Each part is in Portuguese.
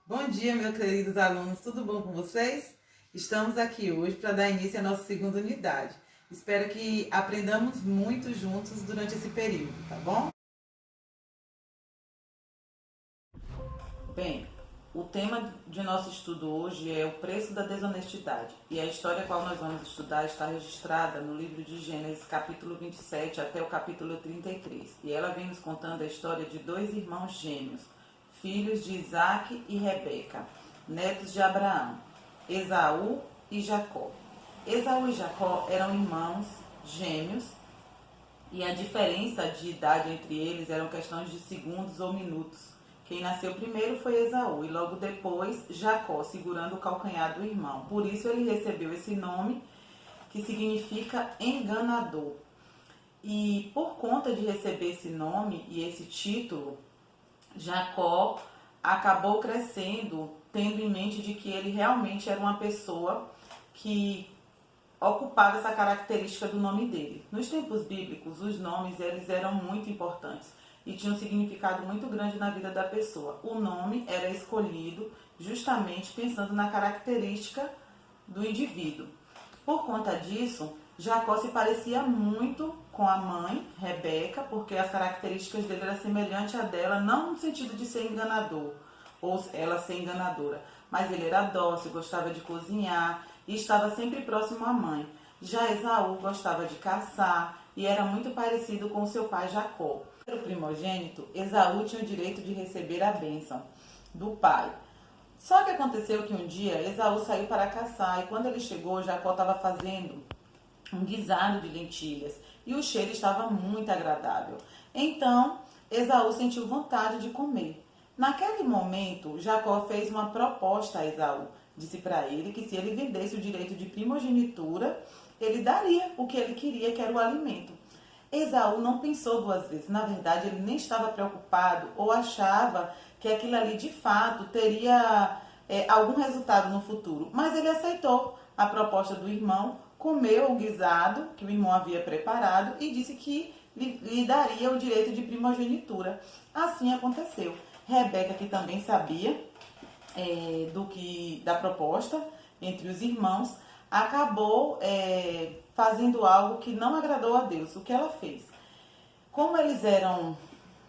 Bom dia, meus queridos alunos, tudo bom com vocês? Estamos aqui hoje para dar início à nossa segunda unidade. Espero que aprendamos muito juntos durante esse período, tá bom? Bem, o tema de nosso estudo hoje é o preço da desonestidade. E a história a qual nós vamos estudar está registrada no livro de Gênesis, capítulo 27 até o capítulo 33. E ela vem nos contando a história de dois irmãos gêmeos, filhos de Isaac e Rebeca, netos de Abraão, Esaú e Jacó. Esaú e Jacó eram irmãos gêmeos e a diferença de idade entre eles eram questões de segundos ou minutos. Quem nasceu primeiro foi Esaú e logo depois Jacó, segurando o calcanhar do irmão. Por isso ele recebeu esse nome que significa enganador. E por conta de receber esse nome e esse título, Jacó acabou crescendo tendo em mente de que ele realmente era uma pessoa que ocupava essa característica do nome dele. Nos tempos bíblicos, os nomes eles eram muito importantes e tinham um significado muito grande na vida da pessoa. O nome era escolhido justamente pensando na característica do indivíduo. Por conta disso, Jacó se parecia muito com a mãe, Rebeca, porque as características dele eram semelhantes à dela, não no sentido de ser enganador, ou ela ser enganadora, mas ele era dócil, gostava de cozinhar e estava sempre próximo à mãe. Já Esaú gostava de caçar e era muito parecido com seu pai Jacó. O primogênito, Esaú tinha o direito de receber a bênção do pai. Só que aconteceu que um dia Esaú saiu para caçar e quando ele chegou, Jacó estava fazendo um guisado de lentilhas e o cheiro estava muito agradável. Então, Esaú sentiu vontade de comer. Naquele momento, Jacó fez uma proposta a Esaú. Disse para ele que se ele vendesse o direito de primogenitura, ele daria o que ele queria, que era o alimento. Esaú não pensou duas vezes. Na verdade, ele nem estava preocupado ou achava que aquilo ali de fato teria algum resultado no futuro. Mas ele aceitou a proposta do irmão, comeu o guisado que o irmão havia preparado e disse que lhe daria o direito de primogenitura. Assim aconteceu. Rebeca, que também sabia da proposta entre os irmãos, acabou fazendo algo que não agradou a Deus. O que ela fez? Como eles eram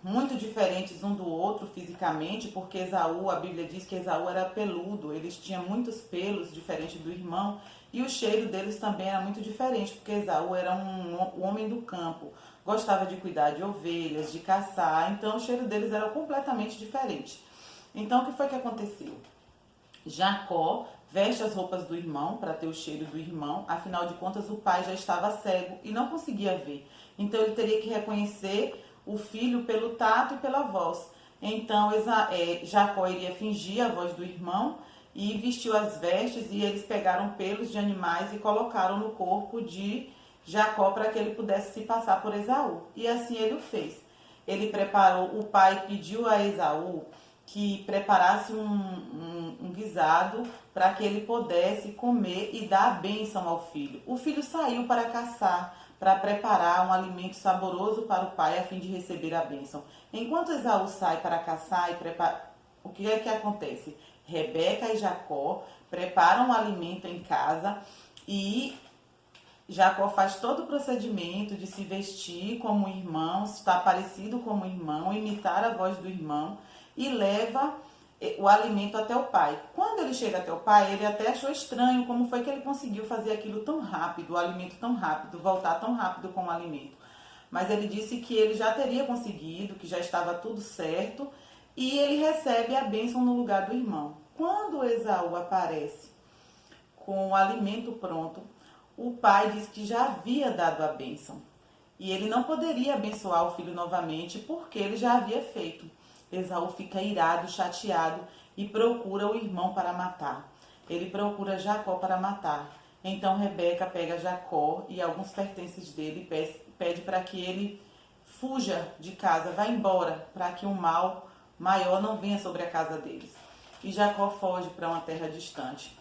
muito diferentes um do outro fisicamente, porque Esaú, a Bíblia diz que Esaú era peludo, eles tinham muitos pelos, diferente do irmão, e o cheiro deles também era muito diferente, porque Esaú era um homem do campo, gostava de cuidar de ovelhas, de caçar, então o cheiro deles era completamente diferente. Então o que foi que aconteceu? Jacó veste as roupas do irmão para ter o cheiro do irmão, afinal de contas o pai já estava cego e não conseguia ver. Então ele teria que reconhecer o filho pelo tato e pela voz. Então Jacó iria fingir a voz do irmão e vestiu as vestes e eles pegaram pelos de animais e colocaram no corpo de Jacó para que ele pudesse se passar por Esaú. E assim ele o fez. Ele preparou, o pai pediu a Esaú que preparasse um guisado para que ele pudesse comer e dar a bênção ao filho. O filho saiu para caçar, para preparar um alimento saboroso para o pai a fim de receber a bênção. Enquanto Esaú sai para caçar e prepara, o que é que acontece? Rebeca e Jacó preparam um alimento em casa e Jacó faz todo o procedimento de se vestir como irmão, estar parecido como irmão, imitar a voz do irmão e leva o alimento até o pai. Quando ele chega até o pai, ele até achou estranho como foi que ele conseguiu fazer aquilo tão rápido, o alimento tão rápido, voltar tão rápido com o alimento. Mas ele disse que ele já teria conseguido, que já estava tudo certo, e ele recebe a bênção no lugar do irmão. Quando Esaú aparece com o alimento pronto, o pai diz que já havia dado a bênção. E ele não poderia abençoar o filho novamente porque ele já havia feito. Esaú fica irado, chateado e procura o irmão para matar. Ele procura Jacó para matar. Então Rebeca pega Jacó e alguns pertences dele e pede para que ele fuja de casa, vá embora, para que um mal maior não venha sobre a casa deles. E Jacó foge para uma terra distante.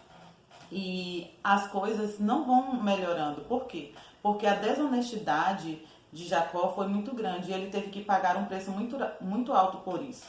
E as coisas não vão melhorando. Por quê? Porque a desonestidade de Jacó foi muito grande e ele teve que pagar um preço muito alto por isso.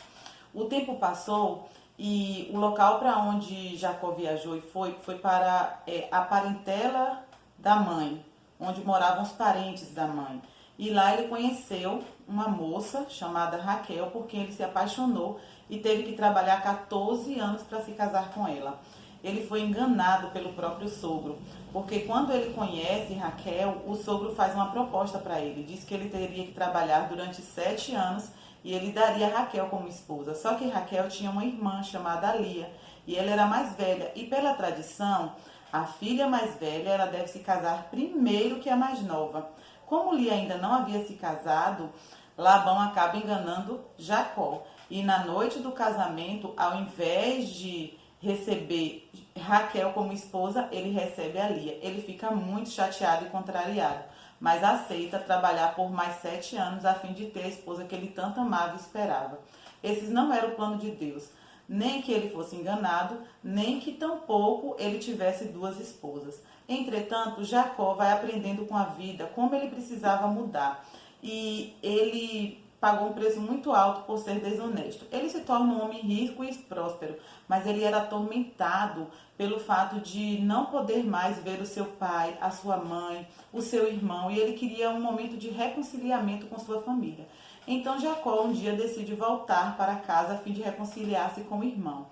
O tempo passou E o local para onde Jacó viajou e foi para a parentela da mãe, onde moravam os parentes da mãe. E lá ele conheceu uma moça chamada Raquel, porque ele se apaixonou e teve que trabalhar 14 anos para se casar com ela. Ele foi enganado pelo próprio sogro, porque quando ele conhece Raquel, o sogro faz uma proposta para ele. Diz que ele teria que trabalhar durante 7 anos e ele daria Raquel como esposa. Só que Raquel tinha uma irmã chamada Lia e ela era mais velha. E pela tradição, a filha mais velha ela deve se casar primeiro que a mais nova. Como Lia ainda não havia se casado, Labão acaba enganando Jacó. E na noite do casamento, ao invés de receber Raquel como esposa, ele recebe a Lia. Ele fica muito chateado e contrariado, mas aceita trabalhar por mais 7 anos a fim de ter a esposa que ele tanto amava e esperava. Esses não eram o plano de Deus, nem que ele fosse enganado, nem que tampouco ele tivesse 2 esposas. Entretanto, Jacó vai aprendendo com a vida como ele precisava mudar. E ele pagou um preço muito alto por ser desonesto. Ele se torna um homem rico e próspero, mas ele era atormentado pelo fato de não poder mais ver o seu pai, a sua mãe, o seu irmão, e ele queria um momento de reconciliamento com sua família. Então Jacó um dia decide voltar para casa a fim de reconciliar-se com o irmão.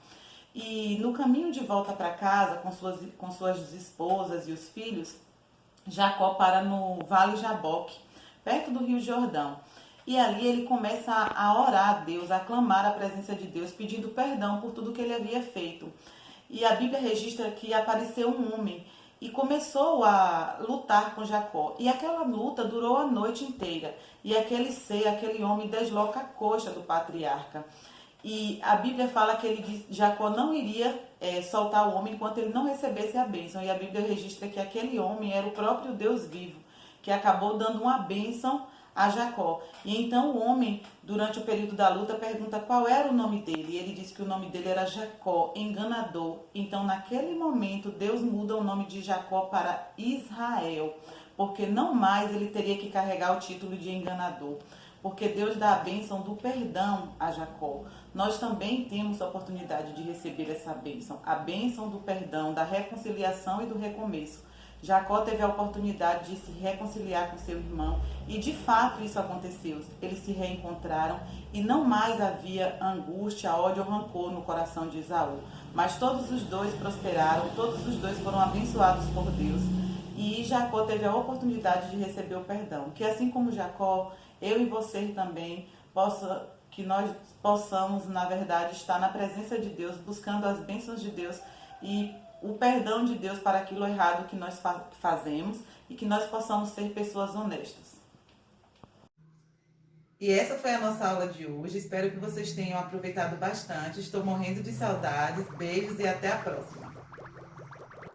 E no caminho de volta para casa, com suas esposas e os filhos, Jacó para no Vale Jaboque, perto do Rio Jordão. E ali ele começa a orar a Deus, a clamar a presença de Deus, pedindo perdão por tudo que ele havia feito. E a Bíblia registra que apareceu um homem e começou a lutar com Jacó. E aquela luta durou a noite inteira. E aquele homem desloca a coxa do patriarca. E a Bíblia fala que Jacó não iria soltar o homem enquanto ele não recebesse a bênção. E a Bíblia registra que aquele homem era o próprio Deus vivo, que acabou dando uma bênção a Jacó. E então o homem, durante o período da luta, pergunta qual era o nome dele. E ele diz que o nome dele era Jacó, enganador. Então naquele momento Deus muda o nome de Jacó para Israel, porque não mais ele teria que carregar o título de enganador, porque Deus dá a bênção do perdão a Jacó. Nós também temos a oportunidade de receber essa bênção, a bênção do perdão, da reconciliação e do recomeço. Jacó teve a oportunidade de se reconciliar com seu irmão e de fato isso aconteceu. Eles se reencontraram e não mais havia angústia, ódio ou rancor no coração de Esaú. Mas todos os dois prosperaram, todos os dois foram abençoados por Deus. E Jacó teve a oportunidade de receber o perdão. Que assim como Jacó, eu e você também, que nós possamos, na verdade, estar na presença de Deus, buscando as bênçãos de Deus e o perdão de Deus para aquilo errado que nós fazemos e que nós possamos ser pessoas honestas. E essa foi a nossa aula de hoje. Espero que vocês tenham aproveitado bastante. Estou morrendo de saudades. Beijos e até a próxima.